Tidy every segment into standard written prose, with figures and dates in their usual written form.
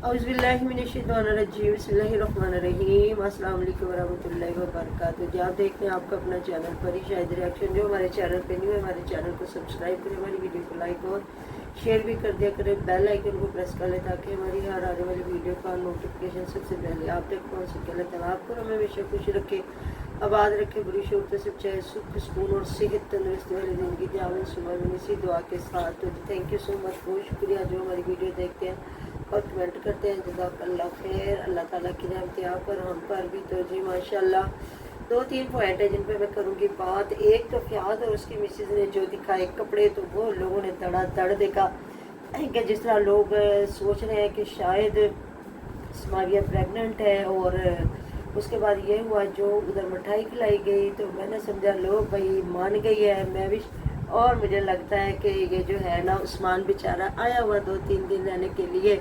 औज़ुबिल्लाहिमिनश्शैतानिर्रजीम बिस्मिल्लाहिर्रहमानिर्रहीम अस्सलाम वालेकुम वरहमतुल्लाहि वबरकातुहू। जो आप देख रहे हैं आपका अपना चैनल परी शाहिद रिएक्शन। जो हमारे चैनल पे न्यू है हमारे चैनल को सब्सक्राइब करें, हमारी वीडियो को लाइक और शेयर भी कर दिया करें, बेल आइकन को प्रेस कर लें ताकि हमारी हर आने वाली वीडियो का नोटिफिकेशन सबसे पहले आप तक पहुँच सके। अल्लाह ताला आपको हमें हमेशा खुश रखे, आबाद रखे, बुरी शोरतों से चाहे सुख सुकून और सेहत तंदुरुस्ती वाली ज़िंदगी दे। आमीन सुबह में इसी दुआ के साथ। तो थैंक यू सो मच, बहुत शुक्रिया जो हमारी वीडियो देखते हैं और कमेंट करते हैं। जज़ाकल्लाह खैर। अल्लाह ताला की रहमत आप पर हम पर भी। तो जी माशाल्लाह 2-3 पॉइंट है जिन पे मैं करूँगी बात। एक तो फ़याज़ और उसकी मिसेज़ ने जो दिखाए कपड़े, तो वो लोगों ने धड़ाधड़ देखा कि जिस तरह लोग सोच रहे हैं कि शायद समाविया प्रेग्नेंट है। और उसके बाद ये हुआ जो उधर मिठाई खिलाई गई तो मैंने समझा लोग भाई मान गई है, मैं भी। और मुझे लगता है कि ये जो है ना उस्मान बेचारा आया हुआ 2-3 दिन रहने के लिए,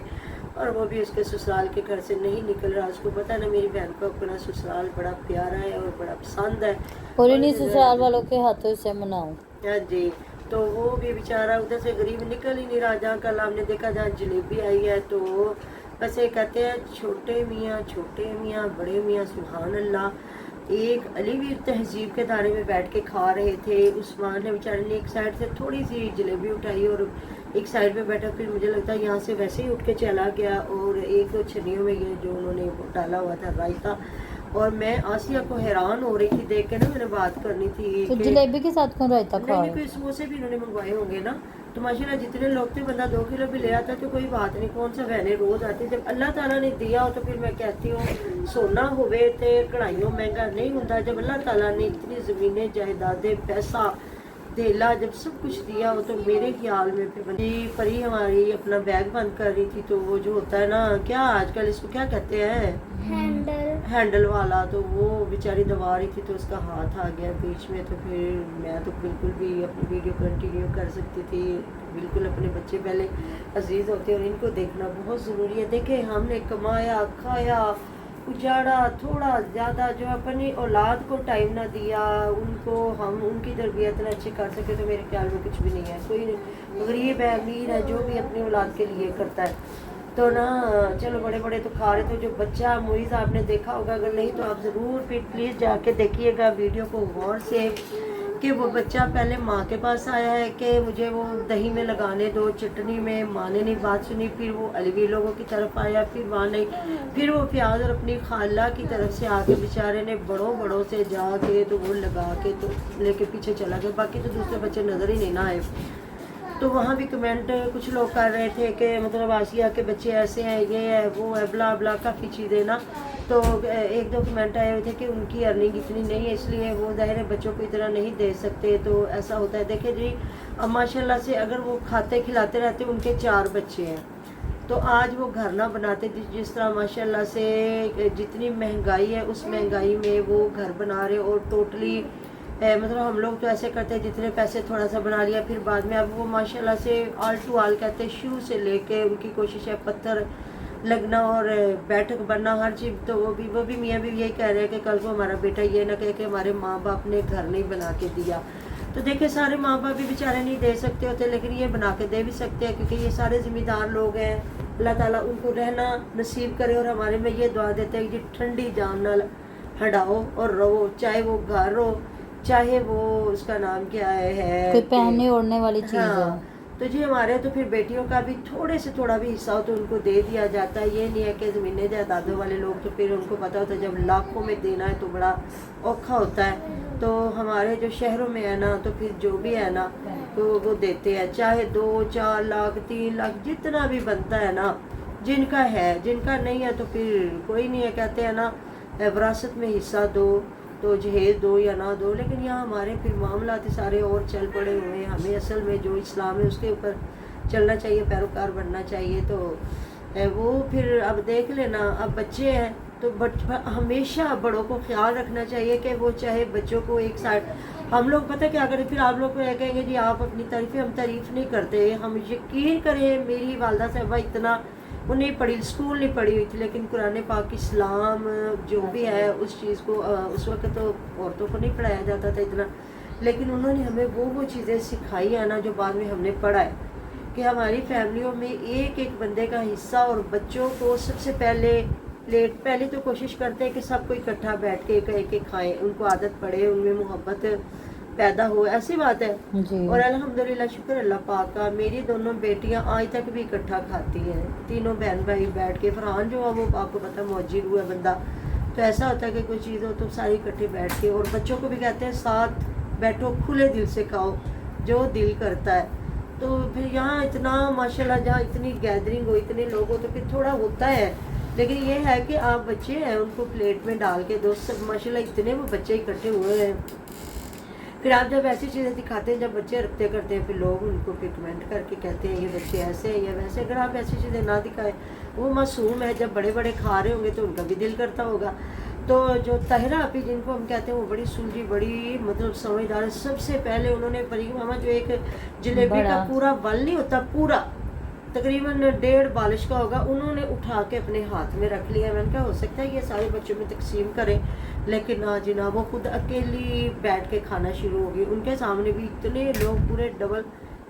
और वो भी उसके ससुराल के घर से नहीं निकल रहा। उसको पता ना मेरी बहन को अपना ससुराल बड़ा प्यारा है और बड़ा पसंद है, और इन्हीं ससुराल वालों के हाथों से मनाऊं। हाँ जी। तो वो भी बेचारा उधर से गरीब निकल ही नहीं रहा। जहाँ कल हमने देखा जहाँ जलेबी आई है तो बस ये कहते हैं छोटे मियाँ बड़े मियाँ सुभान अल्लाह। एक अलीवीर तहजीब के दायरे में बैठ के खा रहे थे। उस्मान ने बेचारे ने एक साइड से थोड़ी सी जलेबी उठाई और एक साइड पे बैठा। फिर मुझे लगता है यहाँ से वैसे ही उठ के चला गया और 1-2 छन्नियों में ये जो उन्होंने वो डाला हुआ था रायता। और मैं आसिया को हैरान हो रही थी देख के ना, मैंने बात करनी थी तो जलेबी के साथ कौन रायता खा नहीं, कोई समोसे भी इन्होंने मंगवाए होंगे ना। तो माशाल्लाह जितने लोग थे बंदा 2 किलो भी ले आता तो कोई बात नहीं, कौन सा बहने रोज आती। जब अल्लाह ताला ने दिया हो तो फिर मैं कहती हूँ सोना होवे ते कढ़ाइयों महंगा नहीं होता। जब अल्लाह ताला ने इतनी ज़मीनें जायदादें पैसा देला जब सब कुछ दिया हो तो मेरे ख्याल में फिर बंदी परी हमारी अपना बैग बंद कर रही थी। तो वो जो होता है ना क्या आजकल इसको क्या कहते हैं, हैंडल वाला, तो वो बेचारी दबा रही थी तो उसका हाथ आ गया बीच में। तो फिर मैं तो बिल्कुल भी अपनी वीडियो कंटिन्यू कर सकती थी। बिल्कुल अपने बच्चे पहले अजीज़ होते हैं और इनको देखना बहुत ज़रूरी है। देखें हमने कमाया खाया उजाड़ा, थोड़ा ज़्यादा जो अपनी औलाद को टाइम ना दिया, उनको हम उनकी तरबियत ना अच्छी कर सके तो मेरे ख्याल में कुछ भी नहीं है। कोई गरीब है अमीर है जो भी अपनी औलाद के लिए करता है तो ना चलो बड़े बड़े तो खा रहे। तो जो बच्चा मुइज़ आपने देखा होगा, अगर नहीं तो आप ज़रूर फिर प्लीज़ जाके देखिएगा वीडियो को गौर से कि वो बच्चा पहले माँ के पास आया है कि मुझे वो दही में लगाने दो चटनी में, माँ ने नहीं बात सुनी। फिर वो अलवी लोगों की तरफ आया, फिर वहाँ नहीं, फिर वो फ़याज़ और अपनी खाला की तरफ से आके बेचारे ने बड़ों से जाके तो वो लगा के तो लेके पीछे चला गया। बाकी तो दूसरे बच्चे नज़र ही नहीं ना आए। तो वहाँ भी कमेंट कुछ लोग कर रहे थे कि मतलब आसिया के बच्चे ऐसे हैं, ये है वो है, ब्ला ब्ला काफ़ी चीज़ें ना। तो 1-2 कमेंट आए हुए थे कि उनकी अर्निंग इतनी नहीं है इसलिए वो ज़ाहिर बच्चों को इतना नहीं दे सकते। तो ऐसा होता है। देखिए जी अब माशाल्लाह से अगर वो खाते खिलाते रहते, उनके 4 बच्चे हैं तो आज वो घर ना बनाते। जिस तरह माशाल्लाह से जितनी महंगाई है उस महंगाई में वो घर बना रहे और टोटली मतलब हम लोग तो ऐसे करते हैं जितने पैसे थोड़ा सा बना लिया फिर बाद में। अब वो माशाल्लाह से आल टू आल कहते हैं, शुरू से लेके उनकी कोशिश है पत्थर लगना और बैठक बनना हर चीज़। तो वो भी मियाँ भी यही कह रहे हैं कि कल को हमारा बेटा ये ना कहे कि हमारे माँ बाप ने घर नहीं बना के दिया। तो देखिए सारे माँ बाप भी बेचारे नहीं दे सकते होते, लेकिन ये बना के दे भी सकते हैं क्योंकि ये सारे ज़िम्मेदार लोग हैं। अल्लाह ताला उनको रहना नसीब करे। और हमारे में ये दुआ देते हैं कि ठंडी जान नाल हटाओ और रहो, चाहे वो घर हो चाहे वो उसका नाम क्या है कोई पहनने ओढ़ने वाली चीज़ हाँ। हो। तो जी हमारे तो फिर बेटियों का भी थोड़े से थोड़ा भी हिस्सा हो तो उनको दे दिया जाता है। ये नहीं है कि ज़मीनें जायदादों वाले लोग तो फिर उनको पता होता है जब लाखों में देना है तो बड़ा औखा होता है। तो हमारे जो शहरों में है ना तो फिर जो भी है ना तो वो देते हैं, चाहे 2-4 लाख 3 लाख जितना भी बनता है ना, जिनका है। जिनका नहीं है तो फिर कोई नहीं है, कहते हैं ना विरासत में हिस्सा दो तो जहेज दो या ना दो। लेकिन यहाँ हमारे फिर मामला सारे और चल पड़े हुए हैं। हमें असल में जो इस्लाम है उसके ऊपर चलना चाहिए, पैरोकार बनना चाहिए। तो वो फिर अब देख लेना, अब बच्चे हैं तो हमेशा बड़ों को ख्याल रखना चाहिए कि वो चाहे बच्चों को एक साइड हम लोग पता क्या करें। फिर आप लोग को कहेंगे जी आप अपनी तारीफ़ें, हम तारीफ़ नहीं करते। हम यकीन करें मेरी वालदा साहबा इतना वो नहीं पढ़ी, स्कूल नहीं पढ़ी हुई थी, लेकिन कुरान पाक इस्लाम जो भी है उस चीज़ को उस वक्त तो औरतों को नहीं पढ़ाया जाता था इतना, लेकिन उन्होंने हमें वो चीज़ें सिखाई है ना जो बाद में हमने पढ़ा है कि हमारी फैमिलियों में एक एक बंदे का हिस्सा, और बच्चों को सबसे पहले तो कोशिश करते हैं कि सबको इकट्ठा बैठ के एक खाएं, उनको आदत पड़े, उनमें मोहब्बत पैदा हो, ऐसी बात है। जी। और अल्हम्दुलिल्लाह, शुक्र अल्लाह पाक का, मेरी दोनों बेटियां आज तक भी इकट्ठा खाती हैं, तीनों बहन भाई बैठ के। फरहान जो है वो आपको पता मौजी हुआ बंदा, तो ऐसा होता है कि कोई चीज़ हो तो सारी इकट्ठे बैठ के, और बच्चों को भी कहते हैं साथ बैठो, खुले दिल से खाओ जो दिल करता है। तो फिर यहाँ इतना माशाल्लाह, जहाँ इतनी गैदरिंग हो, इतने लोग हो, तो फिर थोड़ा होता है। लेकिन ये है कि आप बच्चे हैं, उनको प्लेट में डाल के दो, सब माशाल्लाह इतने वो बच्चे इकट्ठे हुए हैं। फिर आप जब ऐसी चीज़ें दिखाते हैं, जब बच्चे रखते करते हैं, फिर लोग उनको फिर कमेंट करके कहते हैं ये बच्चे ऐसे हैं या वैसे। अगर आप ऐसी चीज़ें ना दिखाएं, वो मासूम है, जब बड़े बड़े खा रहे होंगे तो उनका भी दिल करता होगा। तो जो ताहिरा आपी जिनको हम कहते हैं, वो बड़ी सुलझी, बड़ी मतलब समझदार है। सबसे पहले उन्होंने परी मामा जो एक जलेबी का पूरा वल नहीं होता, पूरा तकरीबन 1.5 बालिश का होगा, उन्होंने उठा के अपने हाथ में रख लिया। मैंने कहा हो सकता है ये सारे बच्चों में तकसीम करें, लेकिन ना जी ना, वो खुद अकेली बैठ के खाना शुरू होगी। उनके सामने भी इतने लोग, पूरे डबल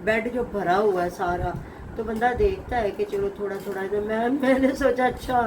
बेड जो भरा हुआ है सारा, तो बंदा देखता है कि चलो थोड़ा थोड़ा। तो मैंने सोचा अच्छा,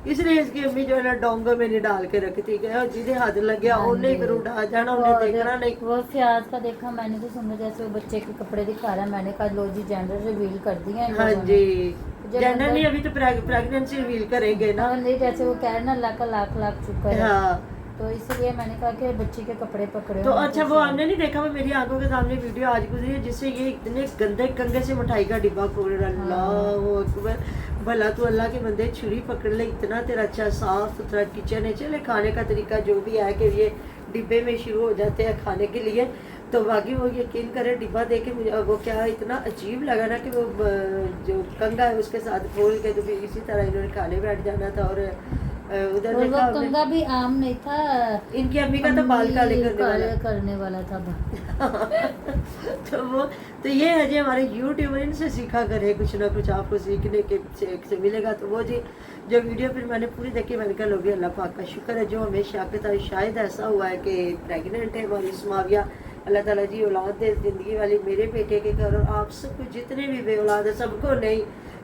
इसलिए इसकी अम्मी जो है ना डोंगो में नहीं डाल के रखती गया, और जिधे हाथ लग गया उन्हें फिर उठा जाना, उन्हें देखना नहीं। वो फ्याज का देखा मैंने, तो सुना जैसे वो बच्चे के कपड़े दिखा रहा है, मैंने कहा लो जी जेंडर रिवील कर दिया है। हाँ जी, जेंडर नहीं, अभी तो प्रेगनेंसी रिवील करेंगे ना। नहीं, जैसे वो कह रहे ना, अल्लाह का लाख लाख शुक्र है। हाँ, तो इसलिए मैंने कहा कि बच्चे के कपड़े पकड़े तो अच्छा वो हमने नहीं देखा, वो मेरी आंखों के सामने वीडियो आज गुजरी है, जिससे ये इतने गंदे कंगे से मिठाई का डिब्बा खोल रहा। अल्लाह अकबर, भला तू अल्लाह के बंदे छुरी पकड़ ले, इतना तेरा अच्छा साफ सुथरा किचन है। चले खाने का तरीका जो भी है कि ये डिब्बे में शुरू हो जाते हैं खाने के लिए, तो बाकी वो यकीन करे डिब्बा देखे मुझे वो क्या इतना अजीब लगा ना कि वो जो कंगा है उसके साथ खोल के, तो फिर इसी तरह इन्होंने खाने बैठ जाना था। और उधर वो कंगा भी आम नहीं था, इनकी अम्मी का तो बाल काले करने वाला था। तो ये है जी हमारे यूट्यूबर, इनसे सीखा करे, कुछ ना कुछ आपको सीखने के से मिलेगा। तो वो जी जो वीडियो फिर मैंने पूरी देखी, मैंने कहा लोग अल्लाह पाक का शुक्र है जो हमें शाकित है। शायद ऐसा हुआ है कि प्रेगनेंट है हमारी समाविया, अल्लाह ताला जी औलाद दे ज़िंदगी वाली मेरे बेटे के घर, और आप सबको जितने भी बे औलाद है सबको नहीं,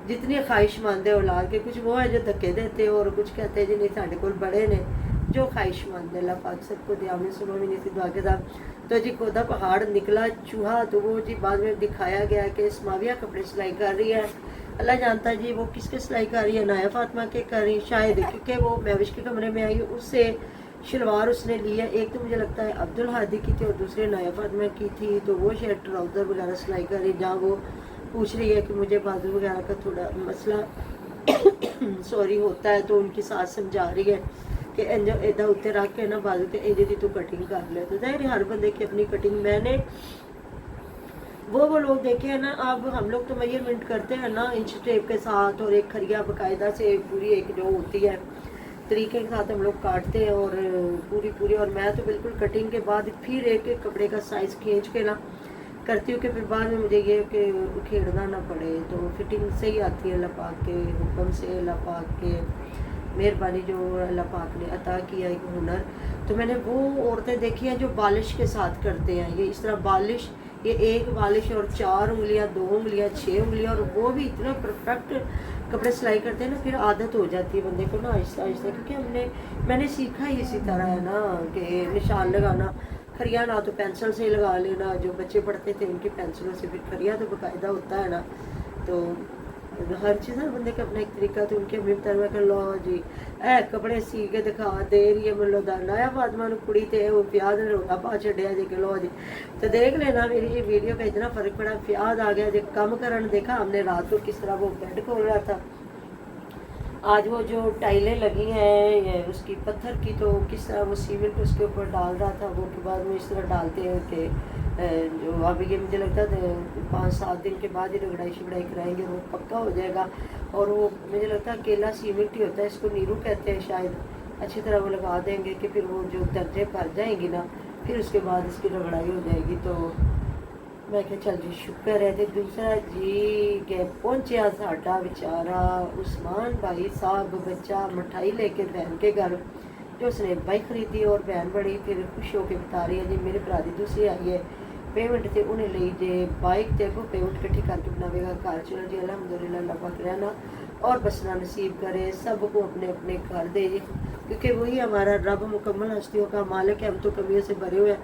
जितनी ख्वाहिशमंद है औलाद के। कुछ वो है जो धक्के देते और कुछ कहते हैं जी नहीं साढ़े को बड़े ने, जो ख्वाहिशमंद है अल्लाह पाक सबको दिया। हमने सुनो भी नहीं थी दुआ के साथ। तो जी खोदा पहाड़ निकला चूहा, तो वो जी बाद में दिखाया गया कि समाविया कपड़े सिलाई कर रही है। अल्लाह जानता है जी वो किसके सिलाई कर रही है, नाया फातिमा के कर रही शायद, क्योंकि वो महविश के कमरे में आई, उससे शलवार उसने ली है। एक तो मुझे लगता है अब्दुल हादी की थी और दूसरे नाया फातिमा की थी, तो वो शायद ट्राउज़र वगैरह सिलाई कर रही, जहाँ वो पूछ रही है कि मुझे बाजू वगैरह का थोड़ा मसला सॉरी होता है, तो उनकी सास समझा रही है कि इधर उत्ते रख के ना बाजू के इंज दी तू कटिंग कर ले। तो जाहिर हर बंदे की अपनी कटिंग, मैंने वो लोग देखे हैं ना। अब हम लोग तो मेजरमेंट करते हैं ना इंच टेप के साथ, और एक खरिया बाकायदा से पूरी एक जो होती है तरीके के साथ हम लोग काटते हैं, और पूरी। और मैं तो बिल्कुल कटिंग के बाद फिर एक एक कपड़े का साइज़ खींच के ना करती हूँ कि फिर बाद में मुझे ये कि उखेड़ना ना पड़े। तो फिटिंग सही आती है अल्लाह पाक के हुक्म से, अल्लाह पाक के मेहरबानी, जो अल्लाह पाक ने अता किया एक हुनर। तो मैंने वो औरतें देखी हैं जो बालिश के साथ करते हैं, ये इस तरह बालिश, ये एक बालिश और 4 उंगलियां, 2 उंगलियां, 6 उंगलियां, और वो भी इतना परफेक्ट कपड़े सिलाई करते हैं ना, फिर आदत हो जाती है बंदे को ना आहिस्ता आहिस्ता। क्योंकि मैंने सीखा ही इसी तरह है ना कि निशान लगाना, खरिया ना तो पेंसिल से लगा लेना, जो बच्चे पढ़ते थे उनकी पेंसिलों से, फिर खरिया तो बाकायदा होता है ना। तो हर चीज़ हर बंदे का अपना एक तरीका। तो उनके अम्मी बता कर लो जी ए कपड़े सी के दिखा दे रही है, मतलब नाया फातिमा कुड़ी थे वो प्याज ने रोटा पा छड़िया जी कि लो जी। तो देख लेना मेरी ये वीडियो का इतना फ़र्क पड़ा, प्याज आ गया जी कम करन देखा हमने रात को किस तरह वो बेड खोल रहा था। आज वो जो टाइलें लगी हैं उसकी पत्थर की, तो किस तरह वो सीमेंट उसके ऊपर डाल रहा था, वो के बाद में इस तरह डालते हैं कि जो अब ये मुझे लगता है 5-7 दिन के बाद ही रगड़ाई शिगड़ाई कराएंगे, वो पक्का हो जाएगा। और वो मुझे लगता है अकेला सीमेंट ही होता है, इसको नीरू कहते हैं शायद, अच्छी तरह वो लगा देंगे कि फिर वो जो दर्जे भर जाएंगी ना, फिर उसके बाद इसकी रगड़ाई हो जाएगी। तो मैं क्या चल जी शुक्र है। तो दूसरा जी के पहुंचा साडा बेचारा उस्मान भाई साहब, बच्चा मिठाई लेके बहन के घर, जो उसने बाइक खरीदी, और बहन बड़ी फिर खुश होकर बता रही है जी मेरे भरा दी दूसरी आई है पेमेंट तो उन्हें ली जे बाइक ते को पेमेंट इकट्ठी करके बनावेगा घर। चलो जी अल्हम्दुलिल्लाह, अल्लाह पाक रहना और बसना नसीब करे, सबको अपने अपने घर दे, क्योंकि वही हमारा रब मुकम्मल हस्तियों का मालिक है। हम तो कमियों से भरे हुए हैं।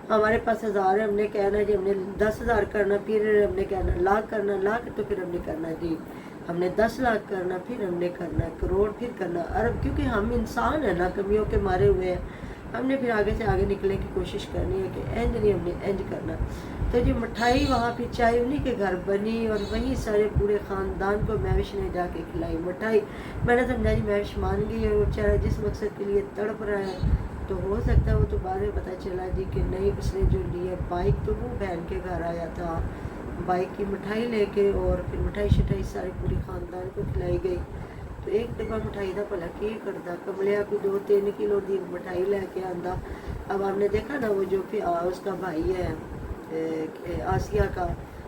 हमारे पास 1000 है, हमने कहना जी हमने 10,000 करना, फिर हमने कहना लाख करना, लाख तो फिर हमने करना जी हमने 10 लाख करना, फिर हमने करना करोड़, फिर करना अरब, क्योंकि हम इंसान है ना, कमियों के मारे हुए हैं। हमने फिर आगे से आगे निकलने की कोशिश करनी है कि इंज नहीं, हमने इंज करना। तो जो मिठाई वहाँ पे चाय उन्हीं के घर बनी और वहीं सारे पूरे ख़ानदान को महविश ने जाके खिलाई मिठाई। मैंने समझा जी महविश मान गई है, वो बेचारा जिस मकसद के लिए तड़प रहा है, तो हो सकता है वो तो बाद में पता चला जी कि नहीं, उसने जो ली है बाइक तो वो बहन के घर आया था बाइक की मिठाई लेके, और फिर मिठाई शिठाई सारी पूरी ख़ानदान को खिलाई गई। तो एक डब्बा मिठाई का भला की करता, कमलिया को 2-3 किलो की मिठाई लेके आंदा। अब आपने देखा ना वो जो उसका भाई है आसिया का,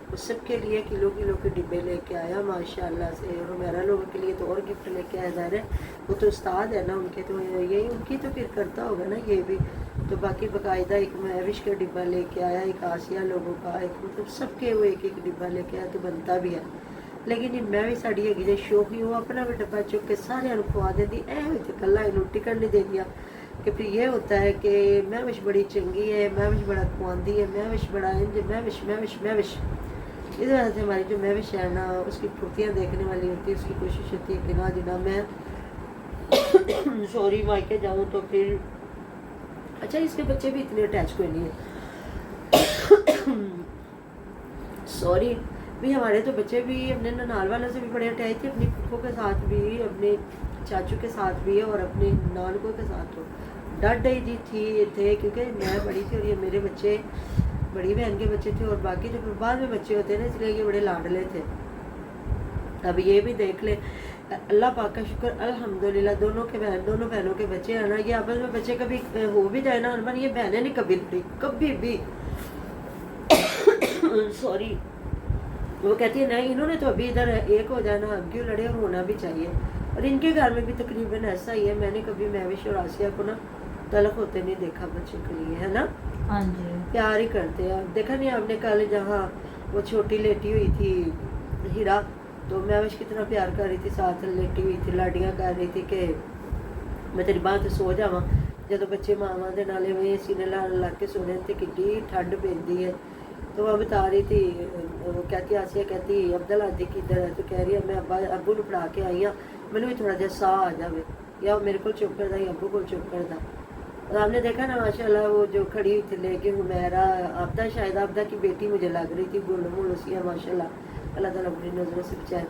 वो सबके लिए किलो किलो के डिब्बे लेके आया माशाल्लाह से, और मेरा लोगों के लिए तो और गिफ्ट लेके आया जा रहा है। वो तो उस्ताद है ना उनके, तो यही उनकी तो फिर करता होगा ना ये भी। तो बाकी बाकायदा एक महविश का डिब्बा लेके आया, एक आसिया लोगों का, एक मतलब सबके वो एक एक डिब्बा लेके आया, तो बनता भी है। लेकिन मैं भी साड़ी है जो शौकी वो अपना भी डब्बा चुक के सारे खुआ देती, तो कला इन्हों टिकट नहीं दे दिया। कि फिर ये होता है कि महविश बड़ी चंगी है, महविश बड़ा खुआंदी है, महविश बड़ा इंज, महविश महविश महविश। इस वजह से हमारी जो महविश है ना, उसकी फुर्तियाँ देखने वाली होती है, उसकी कोशिश होती है कि ना जिना मैं सॉरी मायके जाऊँ तो फिर अच्छा इसके बच्चे भी इतने अटैच कोई नहीं है सॉरी भी, हमारे तो बच्चे भी अपने ननाल वालों से भी बड़े अटैच थे, अपनी फूफो के साथ भी, अपने चाचू के साथ भी, और अपने नानकों के साथ तो डट रही थे, क्योंकि मैं बड़ी थी और ये मेरे बच्चे बड़ी बहन के बच्चे थे, और बाकी जो बाद में बच्चे होते हैं ना, इसलिए ये बड़े लाडले थे। अब ये भी देख ले, अल्लाह पाक का शुक्र अल्हम्दुलिल्लाह, दोनों बहनों के बच्चे हैं ना, ये आपस में बच्चे कभी हो भी जाए ना अनबन, ये बहनें नहीं कभी लड़ी कभी भी सॉरी। वो कहती है नहीं, इन्होंने तो अभी इधर एक हो जाना, अब क्यों लड़े, और होना भी चाहिए। और इनके घर में भी तकरीबन ऐसा ही है। मैंने कभी महविश और आसिया को ना तलक होते नहीं देखा बच्चों के लिए, है ना। हाँ जी, प्यार ही करते हैं। देखा नहीं आपने कल जहाँ वो छोटी लेटी हुई थी हीरा, तो महविश कितना प्यार कर रही थी, साथ लेटी हुई थी, लाडियाँ कर रही थी कि मैं तेरी बात सो जावा। जो बच्चे मावां दे नाले में सीने लग के सोने थे, कि ठंड पैंदी है। तो वह बता रही थी, वो कहती आसिया कहती अब्दुल आदि किधर है, तो कह रही है मैं अब्बू को पढ़ा के आई हाँ, मैंने भी थोड़ा जहा साह आ जाए, या मेरे को चुप करता या अब्बू को चुप करता। और आपने देखा ना माशाल्लाह वो जो खड़ी हुई थी लेके हुमैरा, आपदा शायद आपदा की बेटी मुझे लग रही थी, गोलो मोलो सी है माशाल्लाह, अल्लाह ताला अपनी नज़रों से बचाए।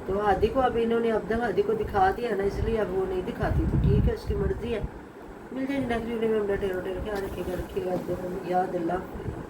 तो हादी को अब इन्होंने अब्दुल हादी को दिखा दिया ना, इसलिए अब वो नहीं दिखाती, तो ठीक है, उसकी मर्जी है। मिल जाएगी नेक्स्ट वीडियो में। अपना टेरो ख्याल रखिएगा याद अल्लाह।